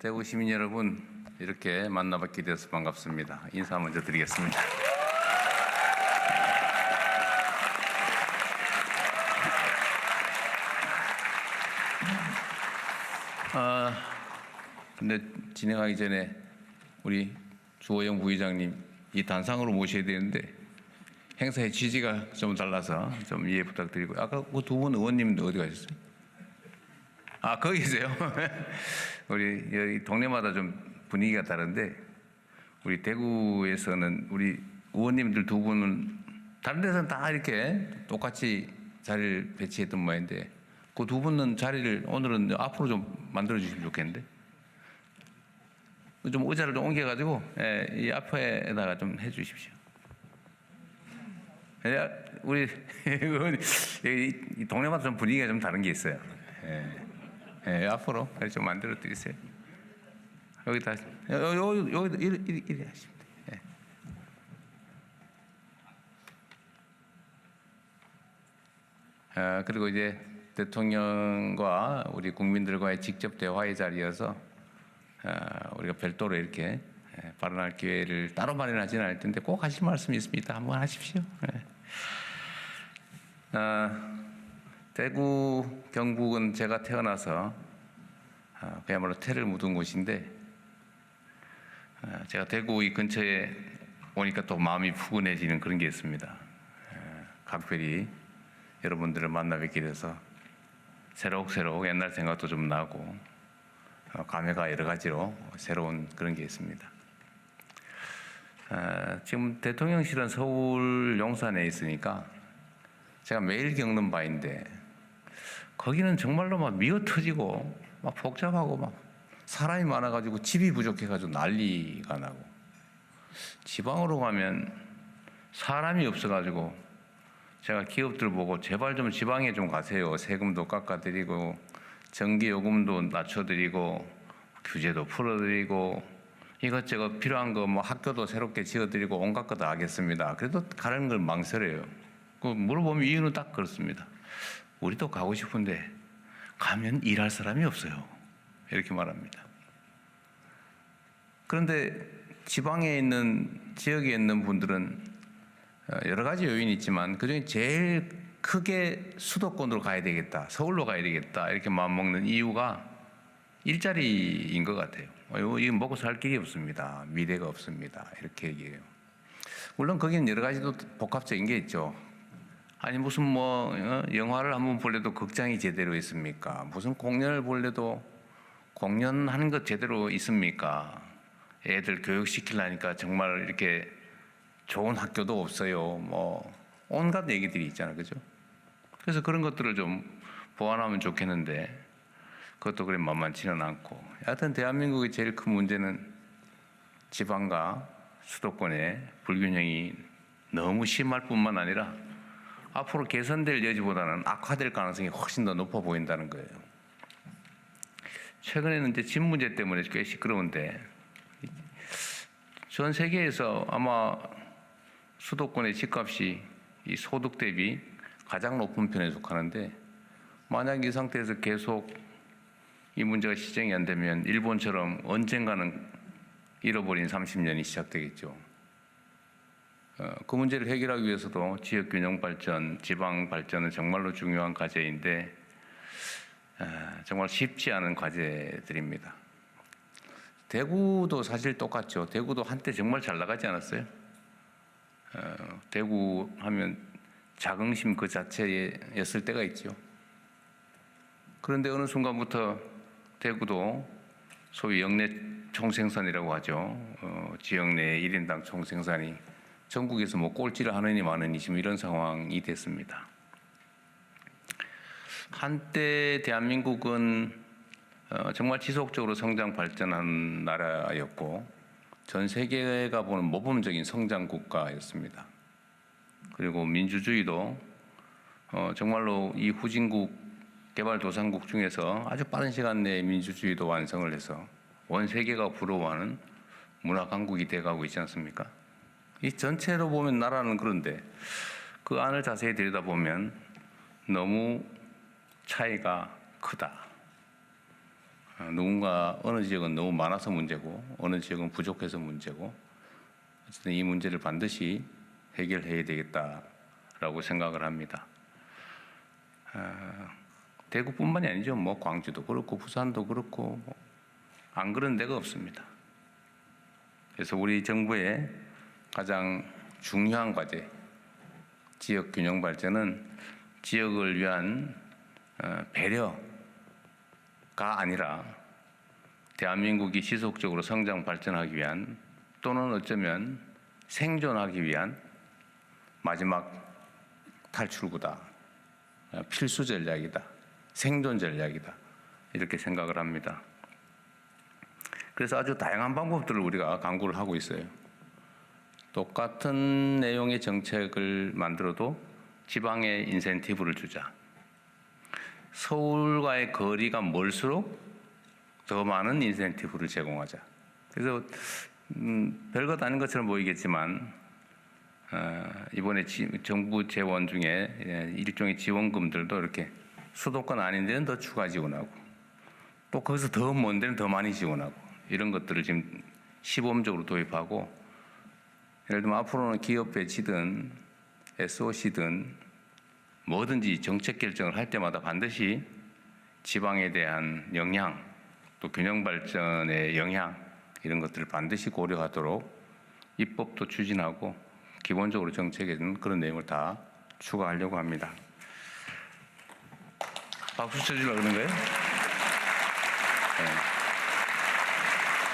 대구 시민 여러분, 이렇게 만나뵙게 되어서 반갑습니다. 인사 먼저 드리겠습니다. 근데 진행하기 전에 우리 주호영 부의장님 이 단상으로 모셔야 되는데 행사의 취지가 좀 달라서 좀 이해 부탁드리고, 아까 그 두 분 의원님도 어디 가셨어요? 아, 거기 계세요? 우리 여기 동네마다 좀 분위기가 다른데, 우리 대구에서는 우리 의원님들 두 분은 다른 데서는 다 이렇게 똑같이 자리를 배치했던 모양인데, 그 두 분은 자리를 오늘은 앞으로 좀 만들어 주시면 좋겠는데, 좀 의자를 좀 옮겨가지고 이 앞에다가 좀 해주십시오. 우리 이 동네마다 좀 분위기가 좀 다른 게 있어요. 앞으로 좀 만들어 드리세요. 여기다 여기 이리 하시면 돼요. 그리고 이제 대통령과 우리 국민들과의 직접 대화의 자리여서 우리가 별도로 이렇게 발언할 기회를 따로 마련하지는 않을 텐데 꼭 하실 말씀이 있습니다. 한번 하십시오. 대구, 경북은 제가 태어나서 그야말로 태를 묻은 곳인데, 제가 대구 이 근처에 오니까 또 마음이 푸근해지는 그런 게 있습니다. 각별히 여러분들을 만나 뵙게 돼서 새록새록 옛날 생각도 좀 나고 감회가 여러 가지로 새로운 그런 게 있습니다. 지금 대통령실은 서울 용산에 있으니까 제가 매일 겪는 바인데, 거기는 정말로 막 미어 터지고 막 복잡하고 막 사람이 많아가지고 집이 부족해가지고 난리가 나고, 지방으로 가면 사람이 없어가지고 제가 기업들 보고 제발 좀 지방에 좀 가세요. 세금도 깎아드리고 전기요금도 낮춰드리고 규제도 풀어드리고 이것저것 필요한 거 뭐 학교도 새롭게 지어드리고 온갖 거 다 하겠습니다. 그래도 가는 걸 망설여요. 물어보면 이유는 딱 그렇습니다. 우리도 가고 싶은데 가면 일할 사람이 없어요. 이렇게 말합니다. 그런데 지방에 있는 지역에 있는 분들은 여러 가지 요인이 있지만 그중에 제일 크게 수도권으로 가야 되겠다, 서울로 가야 되겠다 이렇게 마음먹는 이유가 일자리인 것 같아요. 이거 먹고 살 길이 없습니다. 미래가 없습니다. 이렇게 얘기해요. 물론 거기는 여러 가지도 복합적인 게 있죠. 아니 무슨 뭐 영화를 한번 볼래도 극장이 제대로 있습니까? 무슨 공연을 볼래도 공연하는 것 제대로 있습니까? 애들 교육시키려니까 정말 이렇게 좋은 학교도 없어요. 뭐 온갖 얘기들이 있잖아요. 그죠? 그래서 그런 것들을 좀 보완하면 좋겠는데 그것도 그래 만만치는 않고, 하여튼 대한민국의 제일 큰 문제는 지방과 수도권의 불균형이 너무 심할 뿐만 아니라 앞으로 개선될 여지보다는 악화될 가능성이 훨씬 더 높아 보인다는 거예요. 최근에는 이제 집 문제 때문에 꽤 시끄러운데, 전 세계에서 아마 수도권의 집값이 이 소득 대비 가장 높은 편에 속하는데, 만약 이 상태에서 계속 이 문제가 시정이 안 되면 일본처럼 언젠가는 잃어버린 30년이 시작되겠죠. 그 문제를 해결하기 위해서도 지역균형 발전, 지방 발전은 정말로 중요한 과제인데 정말 쉽지 않은 과제들입니다. 대구도 사실 똑같죠. 대구도 한때 정말 잘 나가지 않았어요? 대구 하면 자긍심 그 자체였을 때가 있죠. 그런데 어느 순간부터 대구도 소위 역내 총생산이라고 하죠. 지역 내 1인당 총생산이 전국에서 뭐 꼴찌를 하느니 마느니 지금 이런 상황이 됐습니다. 한때 대한민국은 정말 지속적으로 성장 발전한 나라였고 전 세계가 보는 모범적인 성장 국가였습니다. 그리고 민주주의도 정말로 이 후진국 개발도상국 중에서 아주 빠른 시간 내에 민주주의도 완성을 해서 온 세계가 부러워하는 문화 강국이 돼가고 있지 않습니까? 이 전체로 보면 나라는 그런데 그 안을 자세히 들여다보면 너무 차이가 크다. 누군가 어느 지역은 너무 많아서 문제고 어느 지역은 부족해서 문제고 어쨌든 이 문제를 반드시 해결해야 되겠다라고 생각을 합니다. 대구뿐만이 아니죠. 뭐 광주도 그렇고 부산도 그렇고 안 그런 데가 없습니다. 그래서 우리 정부의 가장 중요한 과제, 지역 균형 발전은 지역을 위한 배려가 아니라 대한민국이 지속적으로 성장 발전하기 위한 또는 어쩌면 생존하기 위한 마지막 탈출구다. 필수 전략이다. 생존 전략이다. 이렇게 생각을 합니다. 그래서 아주 다양한 방법들을 우리가 강구를 하고 있어요. 똑같은 내용의 정책을 만들어도 지방에 인센티브를 주자. 서울과의 거리가 멀수록 더 많은 인센티브를 제공하자. 그래서 별것 아닌 것처럼 보이겠지만 이번에 정부 재원 중에 일종의 지원금들도 이렇게 수도권 아닌 데는 더 추가 지원하고 또 거기서 더 먼 데는 더 많이 지원하고 이런 것들을 지금 시범적으로 도입하고 예를 들면 앞으로는 기업 배치든 SOC든 뭐든지 정책 결정을 할 때마다 반드시 지방에 대한 영향 또 균형 발전의 영향 이런 것들을 반드시 고려하도록 입법도 추진하고 기본적으로 정책에는 그런 내용을 다 추가하려고 합니다. 박수 쳐주려고 그러는 거예요?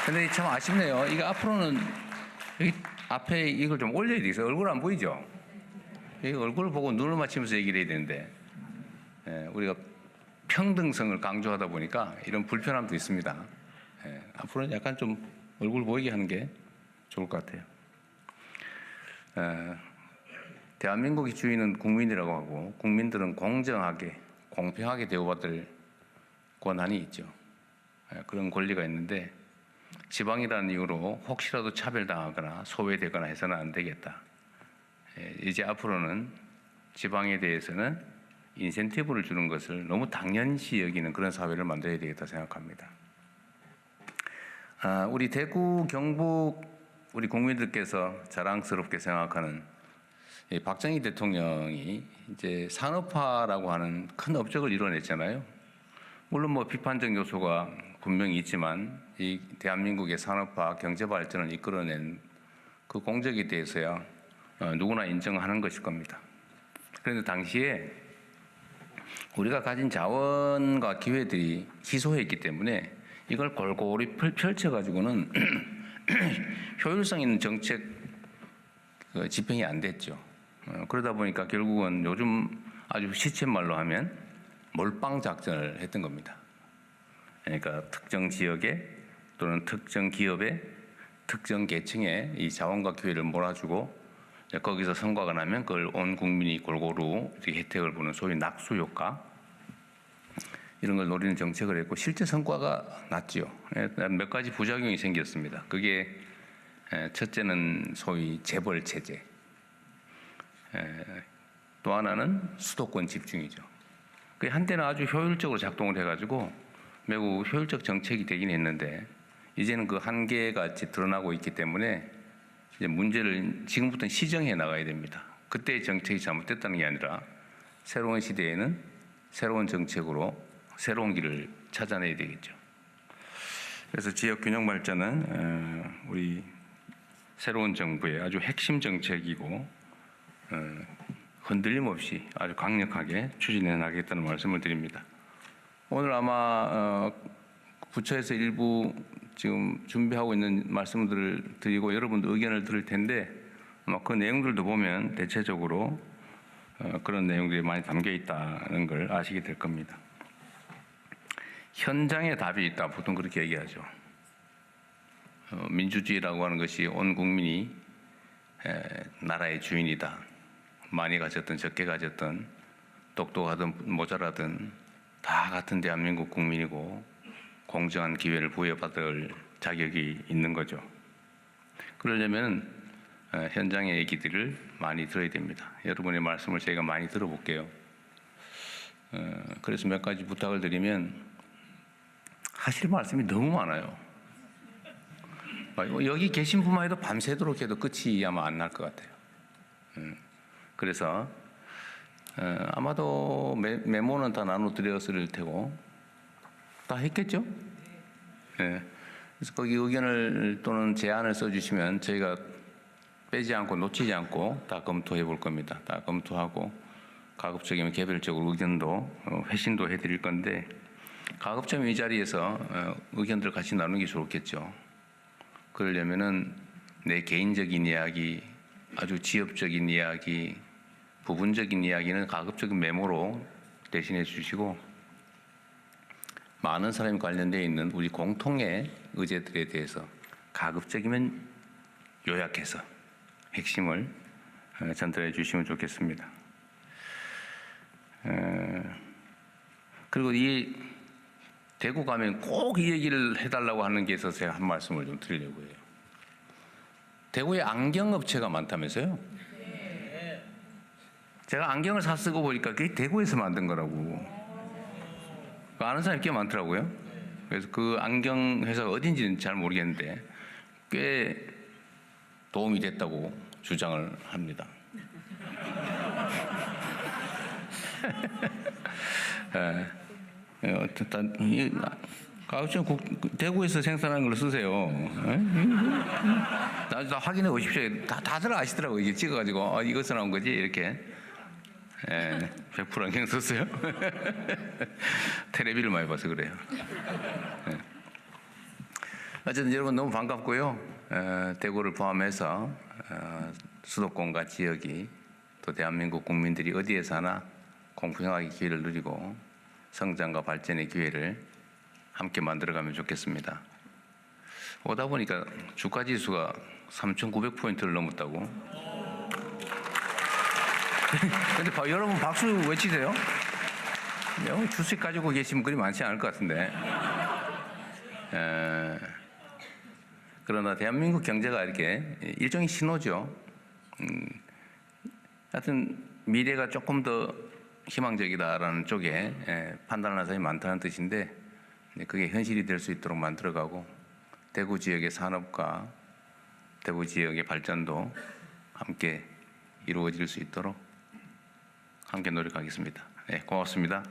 근데 참 아쉽네요. 이거 앞으로는 여기 앞에 이걸 좀 올려야 되겠어요. 얼굴 안 보이죠? 얼굴을 보고 눈을 맞추면서 얘기를 해야 되는데 우리가 평등성을 강조하다 보니까 이런 불편함도 있습니다. 앞으로는 약간 좀 얼굴 보이게 하는 게 좋을 것 같아요. 대한민국의 주인은 국민이라고 하고 국민들은 공정하게 공평하게 대우받을 권한이 있죠. 그런 권리가 있는데 지방이라는 이유로 혹시라도 차별당하거나 소외되거나 해서는 안 되겠다. 이제 앞으로는 지방에 대해서는 인센티브를 주는 것을 너무 당연시 여기는 그런 사회를 만들어야 되겠다 생각합니다. 우리 대구 경북 우리 국민들께서 자랑스럽게 생각하는 박정희 대통령이 이제 산업화라고 하는 큰 업적을 이뤄냈잖아요. 물론 뭐 비판적 요소가 분명히 있지만 이 대한민국의 산업화 경제 발전을 이끌어낸 그 공적에 대해서야 누구나 인정하는 것일 겁니다. 그런데 당시에 우리가 가진 자원과 기회들이 희소했기 때문에 이걸 골고루 펼쳐가지고는 효율성 있는 정책 집행이 안 됐죠. 그러다 보니까 결국은 요즘 아주 시쳇말로 하면 몰빵 작전을 했던 겁니다. 그러니까 특정 지역에 또는 특정 기업에 특정 계층에 이 자원과 기회를 몰아주고 거기서 성과가 나면 그걸 온 국민이 골고루 혜택을 보는 소위 낙수 효과 이런 걸 노리는 정책을 했고 실제 성과가 났죠. 몇 가지 부작용이 생겼습니다. 그게 첫째는 소위 재벌 체제, 또 하나는 수도권 집중이죠. 그게 한때는 아주 효율적으로 작동을 해가지고 매우 효율적 정책이 되긴 했는데 이제는 그 한계가 드러나고 있기 때문에 이제 문제를 지금부터는 시정해 나가야 됩니다. 그때의 정책이 잘못됐다는 게 아니라 새로운 시대에는 새로운 정책으로 새로운 길을 찾아내야 되겠죠. 그래서 지역 균형 발전은 우리 새로운 정부의 아주 핵심 정책이고 흔들림 없이 아주 강력하게 추진해 나가겠다는 말씀을 드립니다. 오늘 아마 부처에서 일부 지금 준비하고 있는 말씀들을 드리고 여러분도 의견을 들을 텐데 아마 그 내용들도 보면 대체적으로 그런 내용들이 많이 담겨 있다는 걸 아시게 될 겁니다. 현장에 답이 있다. 보통 그렇게 얘기하죠. 민주주의라고 하는 것이 온 국민이 나라의 주인이다. 많이 가졌든 적게 가졌든 똑똑하든 모자라든 다 같은 대한민국 국민이고 공정한 기회를 부여받을 자격이 있는 거죠. 그러려면 현장의 얘기들을 많이 들어야 됩니다. 여러분의 말씀을 저희가 많이 들어볼게요. 그래서 몇 가지 부탁을 드리면 하실 말씀이 너무 많아요. 여기 계신 분만 해도 밤새도록 해도 끝이 아마 안 날 것 같아요. 그래서 아마도 메모는 다 나눠드렸을 테고 다 했겠죠? 네. 그래서 거기 의견을 또는 제안을 써주시면 저희가 빼지 않고 놓치지 않고 다 검토해 볼 겁니다. 다 검토하고 가급적이면 개별적으로 의견도 회신도 해드릴 건데 가급적이면 이 자리에서 의견들을 같이 나누는 게 좋겠죠. 그러려면은 내 개인적인 이야기, 아주 지엽적인 이야기, 부분적인 이야기는 가급적인 메모로 대신해 주시고 많은 사람이 관련되어 있는 우리 공통의 의제들에 대해서 가급적이면 요약해서 핵심을 전달해 주시면 좋겠습니다. 그리고 이 대구 가면 꼭 이 얘기를 해달라고 하는 게 있어서 제가 한 말씀을 좀 드리려고 해요. 대구에 안경업체가 많다면서요? 제가 안경을 사 쓰고 보니까 그게 대구에서 만든 거라고. 아는 사람이 꽤 많더라고요. 그래서 그 안경 회사가 어딘지는 잘 모르겠는데 꽤 도움이 됐다고 주장을 합니다. 가급적 대구에서 생산하는 걸 쓰세요. 다 확인해 보십시오. 다들 아시더라고요. 이게 찍어가지고 이것서 나온 거지 이렇게. 100% 안경 썼어요. 테레비를 많이 봐서 그래요. 어쨌든 여러분 너무 반갑고요. 대구를 포함해서 수도권과 지역이 또 대한민국 국민들이 어디에 사나 공평하게 기회를 누리고 성장과 발전의 기회를 함께 만들어가면 좋겠습니다. 오다 보니까 주가지수가 3,900포인트를 넘었다고. 근데 여러분 박수 외치세요. 주식 가지고 계시면 그리 많지 않을 것 같은데. 그러나 대한민국 경제가 이렇게 일종의 신호죠. 하여튼 미래가 조금 더 희망적이다라는 쪽에 판단하는 사람이 많다는 뜻인데 그게 현실이 될 수 있도록 만들어가고 대구 지역의 산업과 대구 지역의 발전도 함께 이루어질 수 있도록 함께 노력하겠습니다. 네, 고맙습니다.